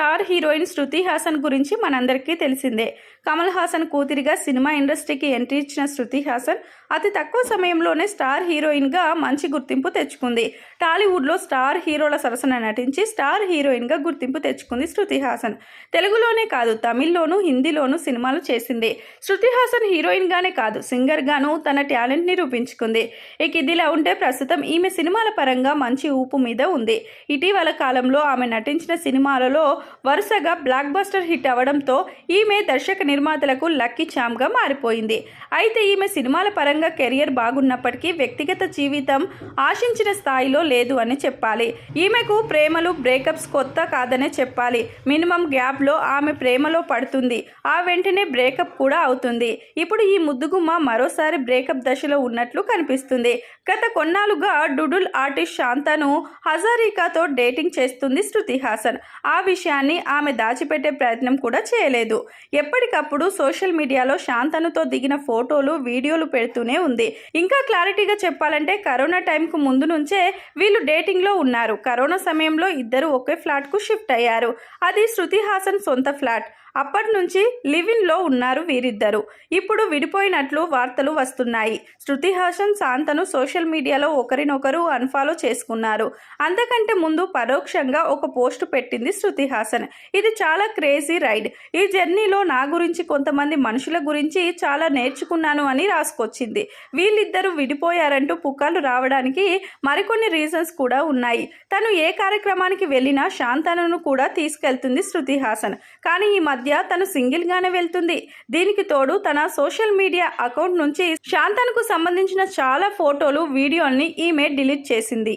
Star heroine Shruti Haasan గురించి మనందరికీ తెలిసిందే. కమల్ హాసన్ కూతురిగా సినిమా ఇండస్ట్రీకి ఎంట్రీ ఇచ్చిన శృతి హాసన్ అతి తక్కువ సమయంలోనే స్టార్ హీరోయిన్గా మంచి గుర్తింపు తెచ్చుకుంది. టాలీవుడ్లో స్టార్ హీరోల సరసన నటించి స్టార్ హీరోయిన్గా గుర్తింపు తెచ్చుకుంది శృతి హాసన్. తెలుగులోనే కాదు, తమిళ్లోనూ, హిందీలోనూ సినిమాలు చేసింది. శృతి హాసన్ హీరోయిన్గానే కాదు, సింగర్గానూ తన టాలెంట్ నిరూపించుకుంది. ఇక ఇదిలా ఉంటే ప్రస్తుతం ఈమె సినిమాల పరంగా మంచి ఊపు మీద ఉంది. ఇటీవల కాలంలో ఆమె నటించిన సినిమాలలో వరుసగా బ్లాక్ బస్టర్ హిట్ అవడంతో ఈమె దర్శక నిర్మాతలకు లక్కీ ఛామ్గా మారిపోయింది. అయితే ఈమె సినిమాల పరంగా కెరియర్ బాగున్నప్పటికీ వ్యక్తిగత జీవితం ఆశించిన స్థాయిలో లేదు అని చెప్పాలి. ఈమెకు ప్రేమలు, బ్రేకప్స్ కొత్త కాదనే చెప్పాలి. మినిమం గ్యాప్లో ఆమె ప్రేమలో పడుతుంది, ఆ వెంటనే బ్రేకప్ కూడా అవుతుంది. ఇప్పుడు ఈ ముద్దుగుమ్మ మరోసారి బ్రేకప్ దశలో ఉన్నట్లు కనిపిస్తుంది. గత కొన్నాళ్ళుగా డూడుల్ ఆర్టిస్ట్ శాంతను హజారికాతో డేటింగ్ చేస్తుంది శృతి హాసన్. ఆ విషయాన్ని ఆమె దాచిపెట్టే ప్రయత్నం కూడా చేయలేదు. ఎప్పటికప్పుడు సోషల్ మీడియాలో శాంతనుతో దిగిన ఫోటోలు, వీడియోలు పెడుతూనే ఉంది. ఇంకా క్లారిటీగా చెప్పాలంటే కరోనా టైంకు ముందు నుంచే వీళ్ళు డేటింగ్లో ఉన్నారు. కరోనా సమయంలో ఇద్దరు ఒకే ఫ్లాట్కు షిఫ్ట్ అయ్యారు. అది శృతి హాసన్ సొంత ఫ్లాట్. అప్పటి నుంచి లివిన్లో ఉన్నారు వీరిద్దరు. ఇప్పుడు విడిపోయినట్లు వార్తలు వస్తున్నాయి. శృతి హాసన్, శాంతను సోషల్ మీడియాలో ఒకరినొకరు అన్ఫాలో చేసుకున్నారు. అంతకంటే ముందు పరోక్షంగా ఒక పోస్ట్ పెట్టింది శృతి హాసన్. ఇది చాలా క్రేజీ రైడ్. ఈ జర్నీలో నా గురించి, కొంతమంది మనుషుల గురించి చాలా నేర్చుకున్నాను అని రాసుకొచ్చింది. వీళ్ళిద్దరూ విడిపోయారంటూ పుకార్లు రావడానికి మరికొన్ని రీజన్స్ కూడా ఉన్నాయి. తను ఏ కార్యక్రమానికి వెళ్ళినా శాంతను కూడా తీసుకెళ్తుంది శృతి హాసన్. కానీ ఈ మధ్య తను సింగిల్ గానే వెళ్తుంది. దీనికి తోడు తన సోషల్ మీడియా అకౌంట్ నుంచి శాంతనుకు సంబంధించిన చాలా ఫోటోలు, వీడియోల్ని ఈమె డిలీట్ చేసింది.